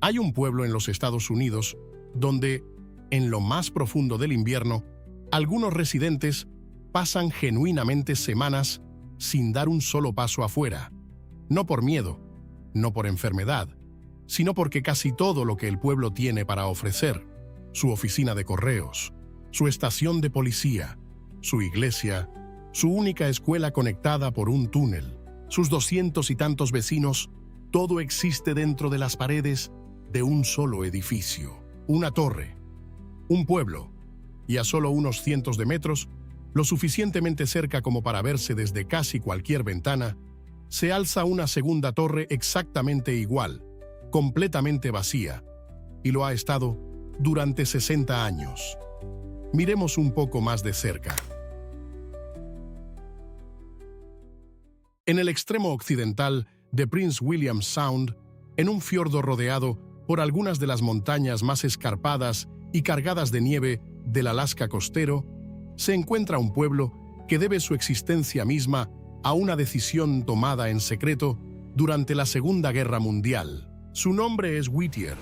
Hay un pueblo en los Estados Unidos donde, en lo más profundo del invierno, algunos residentes pasan genuinamente semanas sin dar un solo paso afuera. No por miedo, no por enfermedad, sino porque casi todo lo que el pueblo tiene para ofrecer, su oficina de correos, su estación de policía, su iglesia, su única escuela conectada por un túnel, sus 200 y tantos vecinos, todo existe dentro de las paredes de un solo edificio, una torre, un pueblo, y a solo unos cientos de metros, lo suficientemente cerca como para verse desde casi cualquier ventana, se alza una segunda torre exactamente igual, completamente vacía, y lo ha estado durante 60 años. Miremos un poco más de cerca. En el extremo occidental de Prince William Sound, en un fiordo rodeado por algunas de las montañas más escarpadas y cargadas de nieve del Alaska costero, se encuentra un pueblo que debe su existencia misma a una decisión tomada en secreto durante la Segunda Guerra Mundial. Su nombre es Whittier,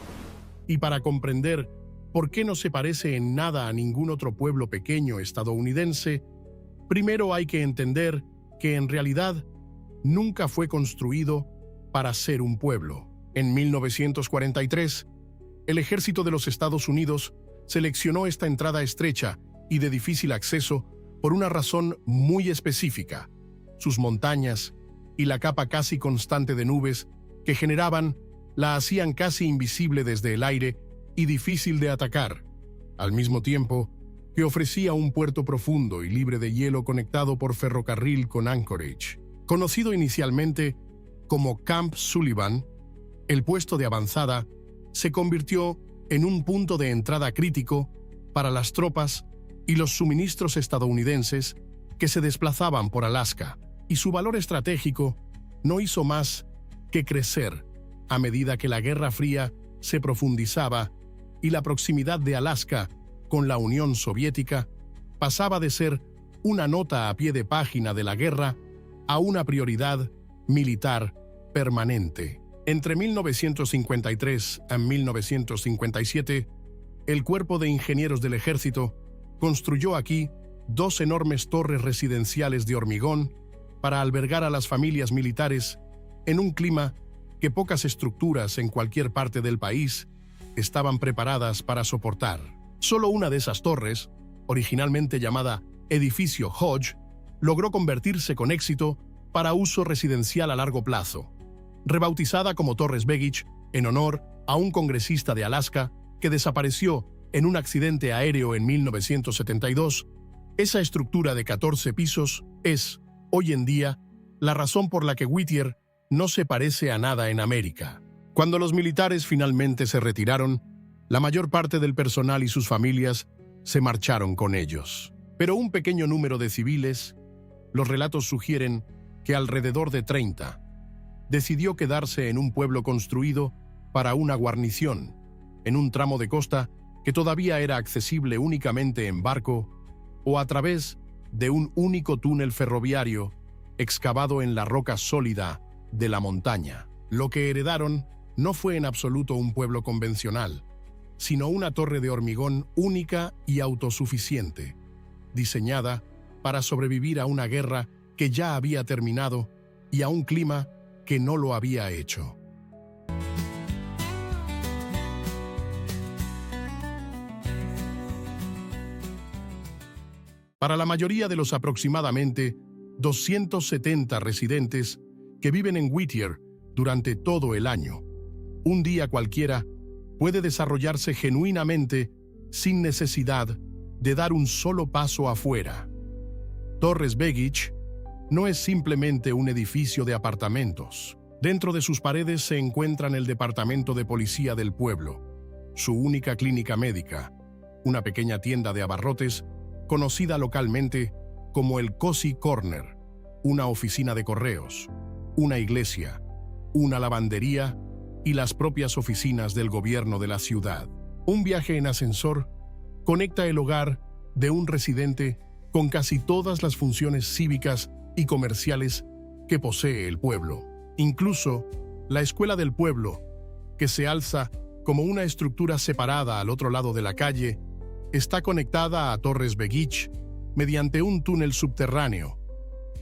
y para comprender por qué no se parece en nada a ningún otro pueblo pequeño estadounidense, primero hay que entender que en realidad nunca fue construido para ser un pueblo. En 1943, el ejército de los Estados Unidos seleccionó esta entrada estrecha y de difícil acceso por una razón muy específica: sus montañas y la capa casi constante de nubes que generaban la hacían casi invisible desde el aire y difícil de atacar, al mismo tiempo que ofrecía un puerto profundo y libre de hielo conectado por ferrocarril con Anchorage. Conocido inicialmente como Camp Sullivan, el puesto de avanzada se convirtió en un punto de entrada crítico para las tropas y los suministros estadounidenses que se desplazaban por Alaska, y su valor estratégico no hizo más que crecer a medida que la Guerra Fría se profundizaba y la proximidad de Alaska con la Unión Soviética pasaba de ser una nota a pie de página de la guerra a una prioridad militar permanente. Entre 1953 y 1957, el Cuerpo de Ingenieros del Ejército construyó aquí 2 enormes torres residenciales de hormigón para albergar a las familias militares en un clima que pocas estructuras en cualquier parte del país estaban preparadas para soportar. Solo una de esas torres, originalmente llamada Edificio Hodge, logró convertirse con éxito para uso residencial a largo plazo. Rebautizada como Torres Begich en honor a un congresista de Alaska que desapareció en un accidente aéreo en 1972, esa estructura de 14 pisos es, hoy en día, la razón por la que Whittier no se parece a nada en América. Cuando los militares finalmente se retiraron, la mayor parte del personal y sus familias se marcharon con ellos. Pero un pequeño número de civiles, los relatos sugieren que alrededor de 30, decidió quedarse en un pueblo construido para una guarnición, en un tramo de costa que todavía era accesible únicamente en barco o a través de un único túnel ferroviario excavado en la roca sólida de la montaña. Lo que heredaron no fue en absoluto un pueblo convencional, sino una torre de hormigón única y autosuficiente, diseñada para sobrevivir a una guerra que ya había terminado y a un clima que no lo había hecho. Para la mayoría de los aproximadamente 270 residentes que viven en Whittier durante todo el año, un día cualquiera puede desarrollarse genuinamente sin necesidad de dar un solo paso afuera. Torres Begich no es simplemente un edificio de apartamentos. Dentro de sus paredes se encuentran el departamento de policía del pueblo, su única clínica médica, una pequeña tienda de abarrotes conocida localmente como el Cozy Corner, una oficina de correos, una iglesia, una lavandería y las propias oficinas del gobierno de la ciudad. Un viaje en ascensor conecta el hogar de un residente con casi todas las funciones cívicas y comerciales que posee el pueblo. Incluso la escuela del pueblo, que se alza como una estructura separada al otro lado de la calle, está conectada a Torres Begich mediante un túnel subterráneo,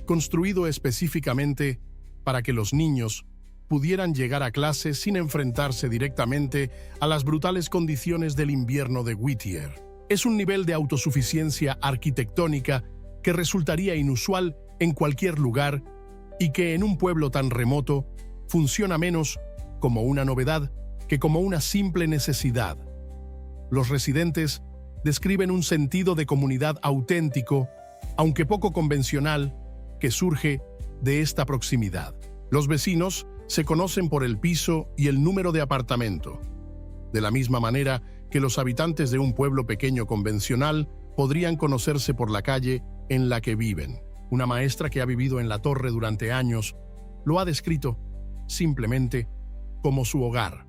construido específicamente para que los niños pudieran llegar a clase sin enfrentarse directamente a las brutales condiciones del invierno de Whittier. Es un nivel de autosuficiencia arquitectónica que resultaría inusual en cualquier lugar y que en un pueblo tan remoto funciona menos como una novedad que como una simple necesidad. Los residentes describen un sentido de comunidad auténtico, aunque poco convencional, que surge de esta proximidad. Los vecinos se conocen por el piso y el número de apartamento, de la misma manera que los habitantes de un pueblo pequeño convencional podrían conocerse por la calle en la que viven. Una maestra que ha vivido en la torre durante años lo ha descrito simplemente como su hogar,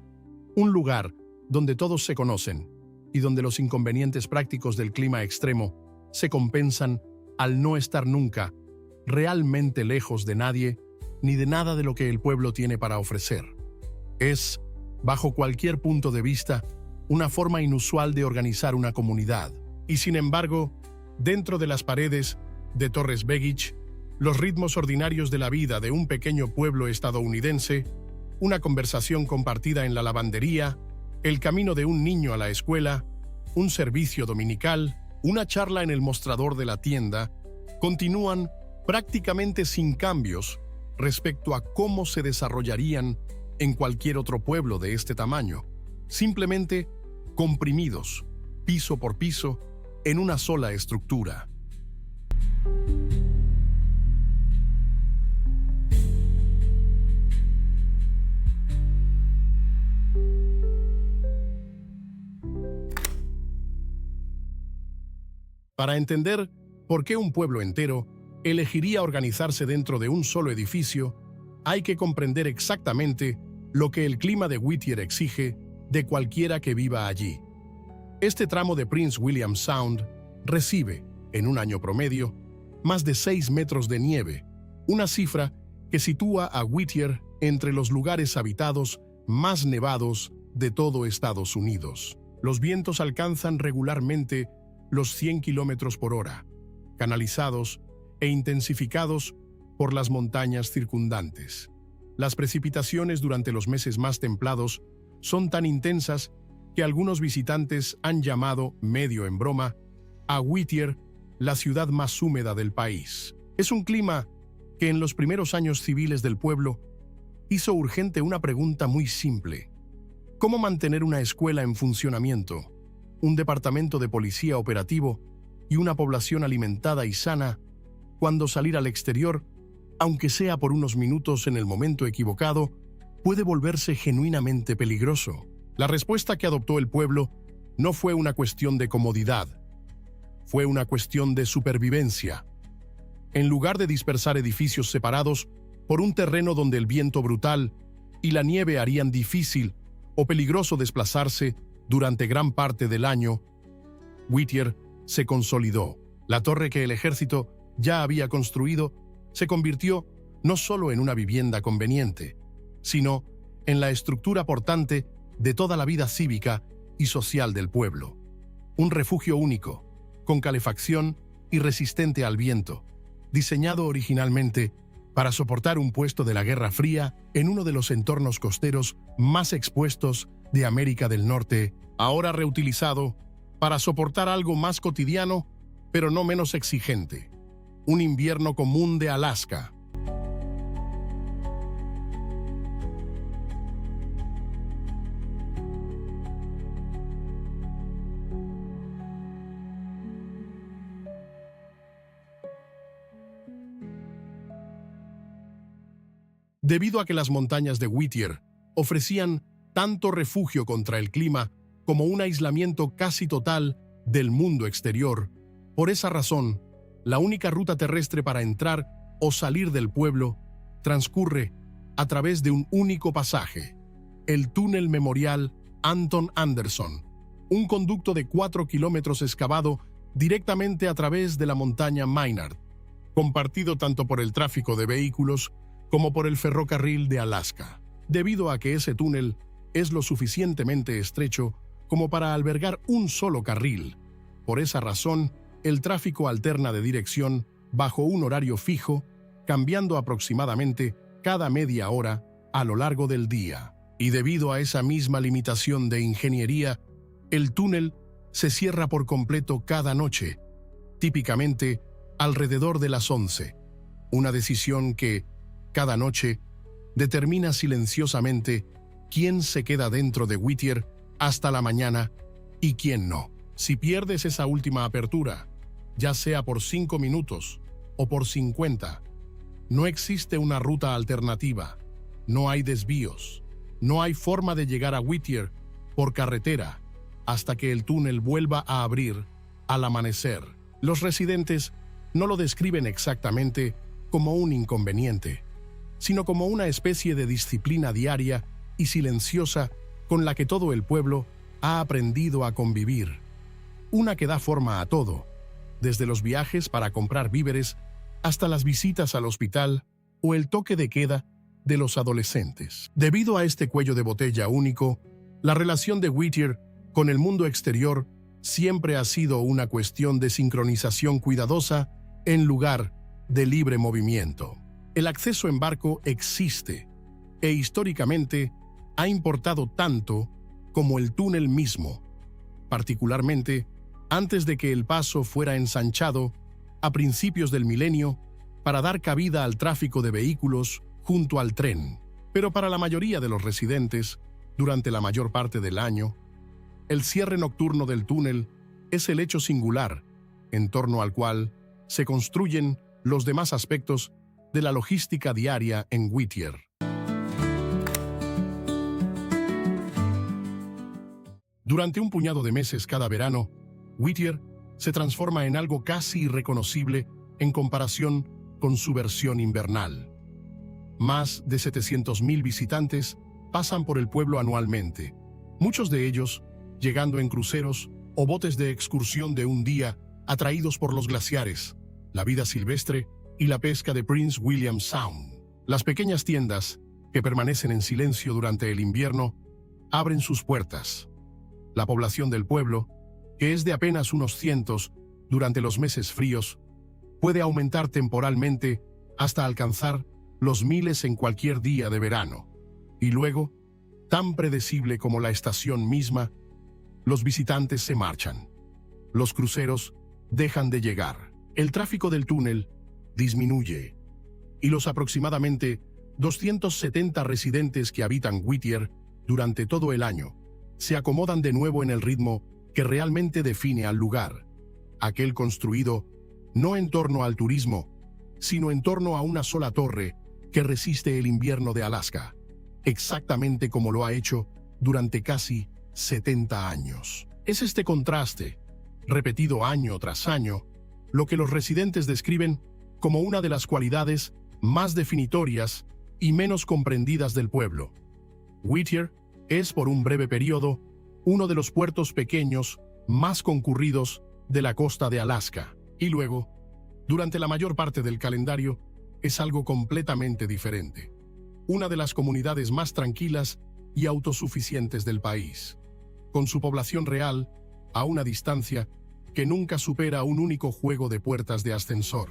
un lugar donde todos se conocen y donde los inconvenientes prácticos del clima extremo se compensan al no estar nunca realmente lejos de nadie ni de nada de lo que el pueblo tiene para ofrecer. Es, bajo cualquier punto de vista, una forma inusual de organizar una comunidad. Y sin embargo, dentro de las paredes de Torres Begich, los ritmos ordinarios de la vida de un pequeño pueblo estadounidense, una conversación compartida en la lavandería, el camino de un niño a la escuela, un servicio dominical, una charla en el mostrador de la tienda, continúan prácticamente sin cambios respecto a cómo se desarrollarían en cualquier otro pueblo de este tamaño, simplemente comprimidos, piso por piso, en una sola estructura. Para entender por qué un pueblo entero elegiría organizarse dentro de un solo edificio, hay que comprender exactamente lo que el clima de Whittier exige de cualquiera que viva allí. Este tramo de Prince William Sound recibe, en un año promedio, más de 6 metros de nieve, una cifra que sitúa a Whittier entre los lugares habitados más nevados de todo Estados Unidos. Los vientos alcanzan regularmente los 100 kilómetros por hora, canalizados e intensificados por las montañas circundantes. Las precipitaciones durante los meses más templados son tan intensas que algunos visitantes han llamado, medio en broma, a Whittier la ciudad más húmeda del país. Es un clima que en los primeros años civiles del pueblo hizo urgente una pregunta muy simple: ¿cómo mantener una escuela en funcionamiento, un departamento de policía operativo y una población alimentada y sana cuando salir al exterior, aunque sea por unos minutos en el momento equivocado, puede volverse genuinamente peligroso? La respuesta que adoptó el pueblo no fue una cuestión de comodidad, fue una cuestión de supervivencia. En lugar de dispersar edificios separados por un terreno donde el viento brutal y la nieve harían difícil o peligroso desplazarse durante gran parte del año, Whittier se consolidó. La torre que el ejército ya había construido se convirtió no solo en una vivienda conveniente, sino en la estructura portante de toda la vida cívica y social del pueblo. Un refugio único, con calefacción y resistente al viento, diseñado originalmente para soportar un puesto de la Guerra Fría en uno de los entornos costeros más expuestos de América del Norte, ahora reutilizado para soportar algo más cotidiano, pero no menos exigente: un invierno común de Alaska. Debido a que las montañas de Whittier ofrecían tanto refugio contra el clima como un aislamiento casi total del mundo exterior, por esa razón, la única ruta terrestre para entrar o salir del pueblo transcurre a través de un único pasaje: el túnel memorial Anton Anderson, un conducto de 4 kilómetros excavado directamente a través de la montaña Maynard, compartido tanto por el tráfico de vehículos como por el ferrocarril de Alaska. Debido a que ese túnel es lo suficientemente estrecho como para albergar un solo carril. Por esa razón, el tráfico alterna de dirección bajo un horario fijo, cambiando aproximadamente cada media hora a lo largo del día. Y debido a esa misma limitación de ingeniería, el túnel se cierra por completo cada noche, típicamente alrededor de las 11. Una decisión que, cada noche, determina silenciosamente quién se queda dentro de Whittier hasta la mañana y quién no. Si pierdes esa última apertura, ya sea por 5 minutos o por 50, no existe una ruta alternativa, no hay desvíos, no hay forma de llegar a Whittier por carretera hasta que el túnel vuelva a abrir al amanecer. Los residentes no lo describen exactamente como un inconveniente, sino como una especie de disciplina diaria y silenciosa con la que todo el pueblo ha aprendido a convivir. Una que da forma a todo, desde los viajes para comprar víveres hasta las visitas al hospital o el toque de queda de los adolescentes. Debido a este cuello de botella único, la relación de Whittier con el mundo exterior siempre ha sido una cuestión de sincronización cuidadosa en lugar de libre movimiento. El acceso en barco existe e históricamente ha importado tanto como el túnel mismo, particularmente antes de que el paso fuera ensanchado a principios del milenio para dar cabida al tráfico de vehículos junto al tren. Pero para la mayoría de los residentes, durante la mayor parte del año, el cierre nocturno del túnel es el hecho singular en torno al cual se construyen los demás aspectos de la logística diaria en Whittier. Durante un puñado de meses cada verano, Whittier se transforma en algo casi irreconocible en comparación con su versión invernal. Más de 700,000 visitantes pasan por el pueblo anualmente, muchos de ellos llegando en cruceros o botes de excursión de un día atraídos por los glaciares, la vida silvestre y la pesca de Prince William Sound. Las pequeñas tiendas, que permanecen en silencio durante el invierno, abren sus puertas. La población del pueblo, que es de apenas unos cientos durante los meses fríos, puede aumentar temporalmente hasta alcanzar los miles en cualquier día de verano. Y luego, tan predecible como la estación misma, los visitantes se marchan. Los cruceros dejan de llegar. El tráfico del túnel disminuye. Y los aproximadamente 270 residentes que habitan Whittier durante todo el año se acomodan de nuevo en el ritmo que realmente define al lugar, aquel construido no en torno al turismo, sino en torno a una sola torre que resiste el invierno de Alaska, exactamente como lo ha hecho durante casi 70 años. Es este contraste, repetido año tras año, lo que los residentes describen como una de las cualidades más definitorias y menos comprendidas del pueblo. Whittier es por un breve periodo uno de los puertos pequeños más concurridos de la costa de Alaska, y luego, durante la mayor parte del calendario, es algo completamente diferente. Una de las comunidades más tranquilas y autosuficientes del país, con su población real a una distancia que nunca supera un único juego de puertas de ascensor.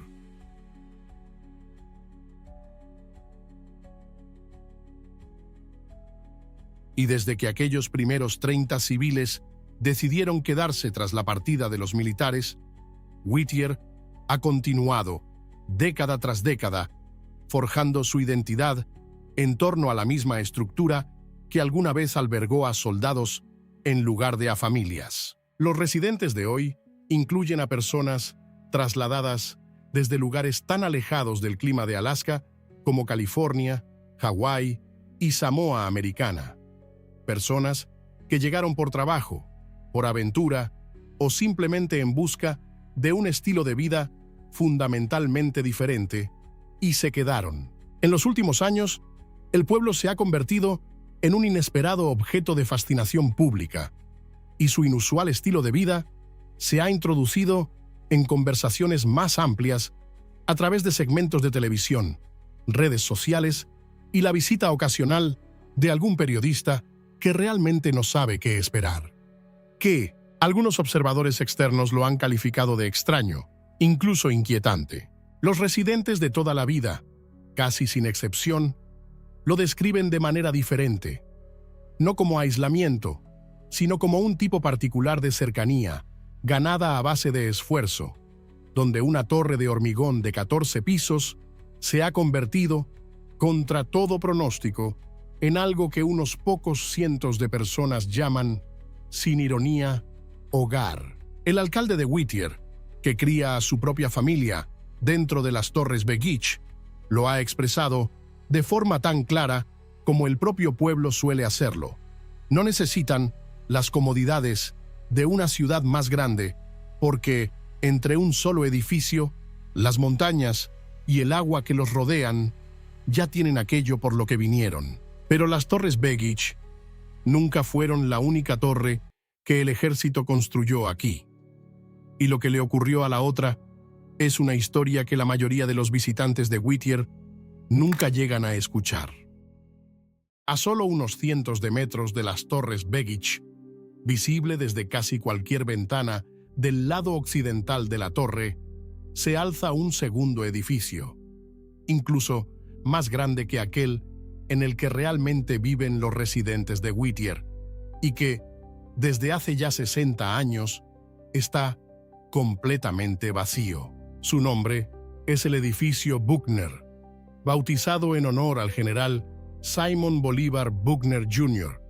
Y desde que aquellos primeros 30 civiles decidieron quedarse tras la partida de los militares, Whittier ha continuado, década tras década, forjando su identidad en torno a la misma estructura que alguna vez albergó a soldados en lugar de a familias. Los residentes de hoy incluyen a personas trasladadas desde lugares tan alejados del clima de Alaska como California, Hawái y Samoa Americana. Personas que llegaron por trabajo, por aventura o simplemente en busca de un estilo de vida fundamentalmente diferente y se quedaron. En los últimos años, el pueblo se ha convertido en un inesperado objeto de fascinación pública y su inusual estilo de vida se ha introducido en conversaciones más amplias a través de segmentos de televisión, redes sociales y la visita ocasional de algún periodista que realmente no sabe qué esperar. Que algunos observadores externos lo han calificado de extraño, incluso inquietante. Los residentes de toda la vida, casi sin excepción, lo describen de manera diferente, no como aislamiento, sino como un tipo particular de cercanía, ganada a base de esfuerzo, donde una torre de hormigón de 14 pisos se ha convertido, contra todo pronóstico, en algo que unos pocos cientos de personas llaman, sin ironía, hogar. El alcalde de Whittier, que cría a su propia familia dentro de las Torres Begich, lo ha expresado de forma tan clara como el propio pueblo suele hacerlo. No necesitan las comodidades de una ciudad más grande, porque entre un solo edificio, las montañas y el agua que los rodean ya tienen aquello por lo que vinieron. Pero las Torres Begich nunca fueron la única torre que el ejército construyó aquí. Y lo que le ocurrió a la otra es una historia que la mayoría de los visitantes de Whittier nunca llegan a escuchar. A solo unos cientos de metros de las Torres Begich, visible desde casi cualquier ventana del lado occidental de la torre, se alza un segundo edificio, incluso más grande que aquel en el que realmente viven los residentes de Whittier, y que, desde hace ya 60 años, está completamente vacío. Su nombre es el edificio Buckner, bautizado en honor al general Simon Bolivar Buckner Jr.,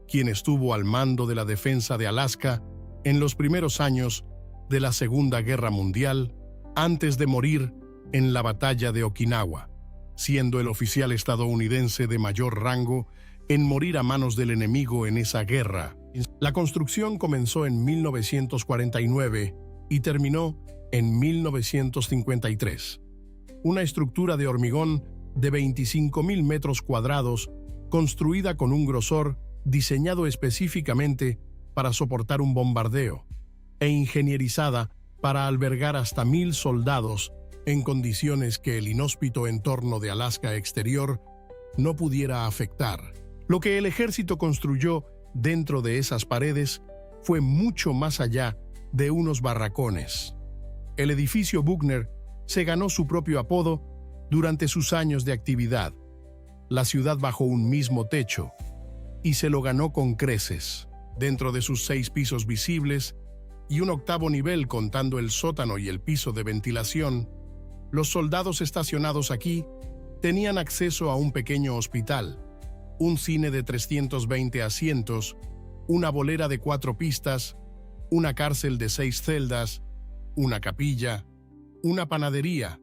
quien estuvo al mando de la defensa de Alaska en los primeros años de la Segunda Guerra Mundial, antes de morir en la batalla de Okinawa, siendo el oficial estadounidense de mayor rango en morir a manos del enemigo en esa guerra. La construcción comenzó en 1949 y terminó en 1953. Una estructura de hormigón de 25.000 metros cuadrados, construida con un grosor diseñado específicamente para soportar un bombardeo, e ingenierizada para albergar hasta 1.000 soldados en condiciones que el inhóspito entorno de Alaska exterior no pudiera afectar. Lo que el ejército construyó dentro de esas paredes fue mucho más allá de unos barracones. El edificio Buckner se ganó su propio apodo durante sus años de actividad, la ciudad bajo un mismo techo, y se lo ganó con creces. Dentro de sus 6 pisos visibles y un 8º nivel contando el sótano y el piso de ventilación, los soldados estacionados aquí tenían acceso a un pequeño hospital, un cine de 320 asientos, una bolera de 4 pistas, una cárcel de 6 celdas, una capilla, una panadería,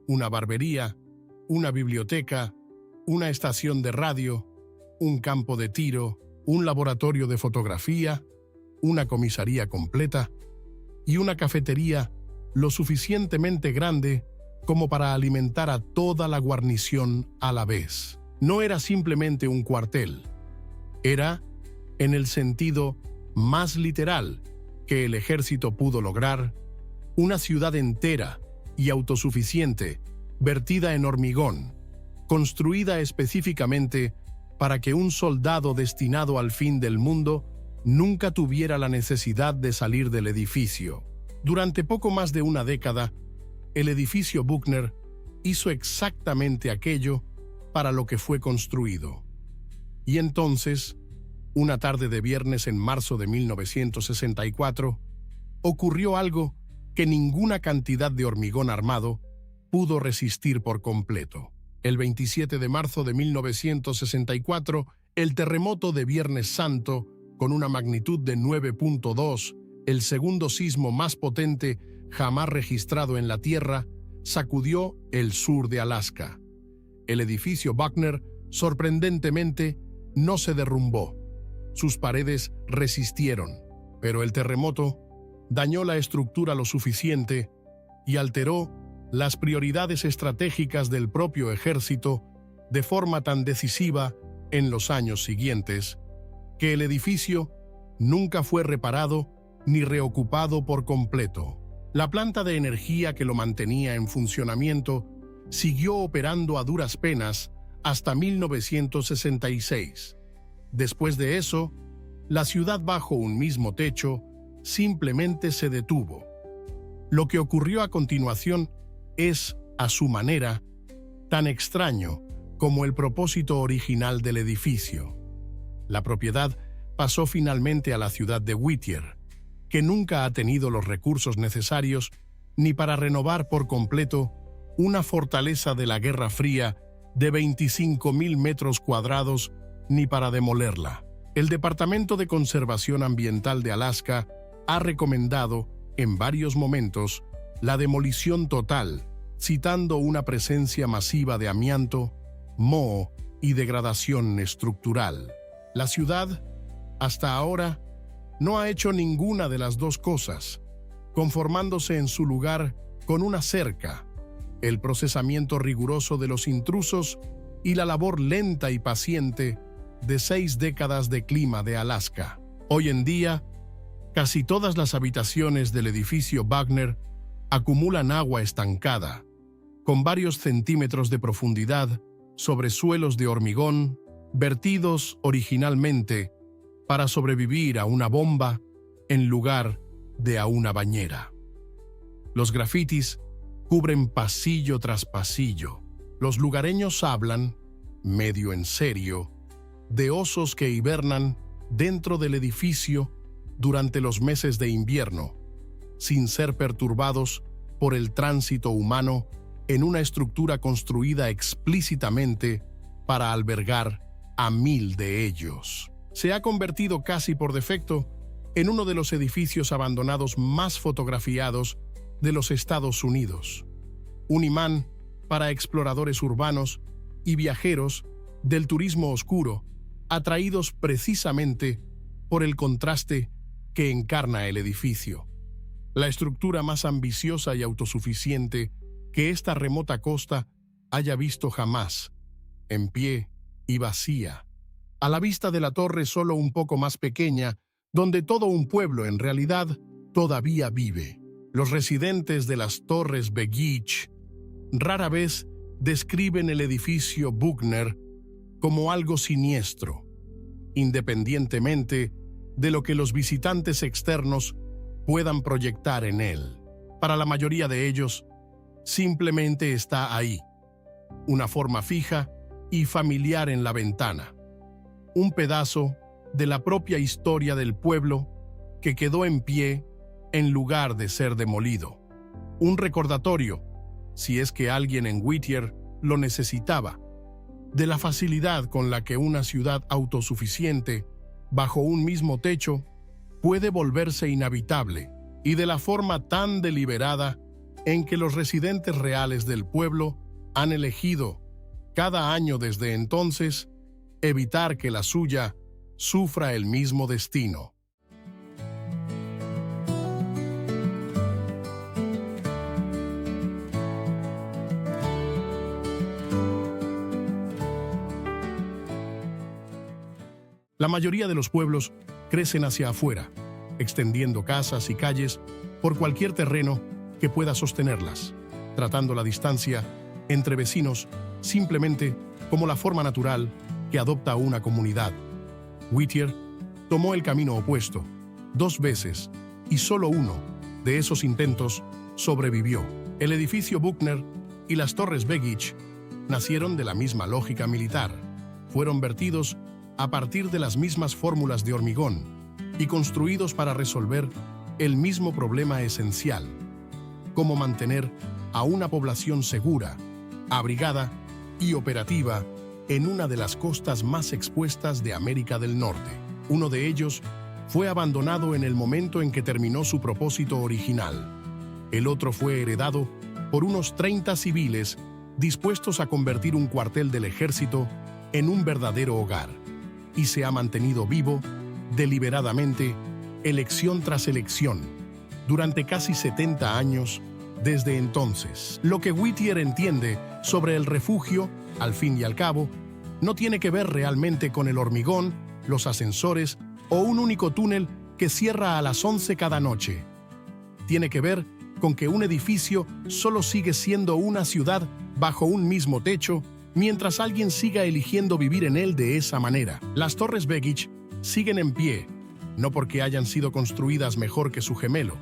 una barbería, una biblioteca, una estación de radio, un campo de tiro, un laboratorio de fotografía, una comisaría completa y una cafetería lo suficientemente grande como para alimentar a toda la guarnición a la vez. No era simplemente un cuartel, era, en el sentido más literal que el ejército pudo lograr, una ciudad entera y autosuficiente, vertida en hormigón, construida específicamente para que un soldado destinado al fin del mundo nunca tuviera la necesidad de salir del edificio. Durante poco más de una década, el edificio Buckner hizo exactamente aquello para lo que fue construido. Y entonces, una tarde de viernes en marzo de 1964, ocurrió algo que ninguna cantidad de hormigón armado pudo resistir por completo. El 27 de marzo de 1964, el terremoto de Viernes Santo, con una magnitud de 9.2, el segundo sismo más potente jamás registrado en la Tierra, sacudió el sur de Alaska. El edificio Buckner, sorprendentemente, no se derrumbó. Sus paredes resistieron, pero el terremoto dañó la estructura lo suficiente y alteró las prioridades estratégicas del propio ejército de forma tan decisiva en los años siguientes, que el edificio nunca fue reparado ni reocupado por completo. La planta de energía que lo mantenía en funcionamiento siguió operando a duras penas hasta 1966, Después de eso, la ciudad bajo un mismo techo simplemente se detuvo. Lo que ocurrió a continuación es, a su manera, tan extraño como el propósito original del edificio. La propiedad pasó finalmente a la ciudad de Whittier, que nunca ha tenido los recursos necesarios ni para renovar por completo una fortaleza de la Guerra Fría de 25.000 metros cuadrados, ni para demolerla. El Departamento de Conservación Ambiental de Alaska ha recomendado, en varios momentos, la demolición total, citando una presencia masiva de amianto, moho y degradación estructural. La ciudad, hasta ahora, no ha hecho ninguna de las dos cosas, conformándose en su lugar con una cerca, el procesamiento riguroso de los intrusos y la labor lenta y paciente de 6 décadas de clima de Alaska. Hoy en día, casi todas las habitaciones del edificio Wagner acumulan agua estancada, con varios centímetros de profundidad sobre suelos de hormigón, vertidos originalmente para sobrevivir a una bomba en lugar de a una bañera. Los grafitis cubren pasillo tras pasillo. Los lugareños hablan, medio en serio, de osos que hibernan dentro del edificio durante los meses de invierno, sin ser perturbados por el tránsito humano en una estructura construida explícitamente para albergar a 1.000 de ellos. Se ha convertido casi por defecto en uno de los edificios abandonados más fotografiados de los Estados Unidos, un imán para exploradores urbanos y viajeros del turismo oscuro, atraídos precisamente por el contraste que encarna el edificio. La estructura más ambiciosa y autosuficiente que esta remota costa haya visto jamás, en pie y vacía, a la vista de la torre solo un poco más pequeña, donde todo un pueblo en realidad todavía vive. Los residentes de las Torres Begich rara vez describen el edificio Buckner como algo siniestro, independientemente de lo que los visitantes externos puedan proyectar en él. Para la mayoría de ellos, simplemente está ahí, una forma fija y familiar en la ventana, un pedazo de la propia historia del pueblo que quedó en pie en lugar de ser demolido. Un recordatorio, si es que alguien en Whittier lo necesitaba, de la facilidad con la que una ciudad autosuficiente, bajo un mismo techo, puede volverse inhabitable, y de la forma tan deliberada en que los residentes reales del pueblo han elegido, cada año desde entonces, evitar que la suya sufra el mismo destino. La mayoría de los pueblos crecen hacia afuera, extendiendo casas y calles por cualquier terreno que pueda sostenerlas, tratando la distancia entre vecinos simplemente como la forma natural que adopta una comunidad. Whittier tomó el camino opuesto 2 veces y solo uno de esos intentos sobrevivió. El edificio Buckner y las Torres Begich nacieron de la misma lógica militar. Fueron vertidos a partir de las mismas fórmulas de hormigón y construidos para resolver el mismo problema esencial: cómo mantener a una población segura, abrigada y operativa en una de las costas más expuestas de América del Norte. Uno de ellos fue abandonado en el momento en que terminó su propósito original. El otro fue heredado por unos 30 civiles dispuestos a convertir un cuartel del ejército en un verdadero hogar, y se ha mantenido vivo deliberadamente, elección tras elección, durante casi 70 años desde entonces. Lo que Whittier entiende sobre el refugio, al fin y al cabo, no tiene que ver realmente con el hormigón, los ascensores o un único túnel que cierra a las 11 cada noche. Tiene que ver con que un edificio solo sigue siendo una ciudad bajo un mismo techo mientras alguien siga eligiendo vivir en él de esa manera. Las Torres Begich siguen en pie, no porque hayan sido construidas mejor que su gemelo.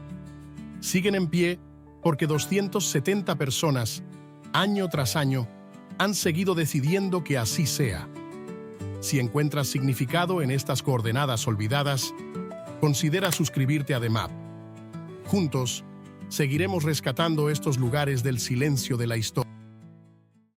Siguen en pie porque 270 personas, año tras año, han seguido decidiendo que así sea. Si encuentras significado en estas coordenadas olvidadas, considera suscribirte a The Map. Juntos, seguiremos rescatando estos lugares del silencio de la historia.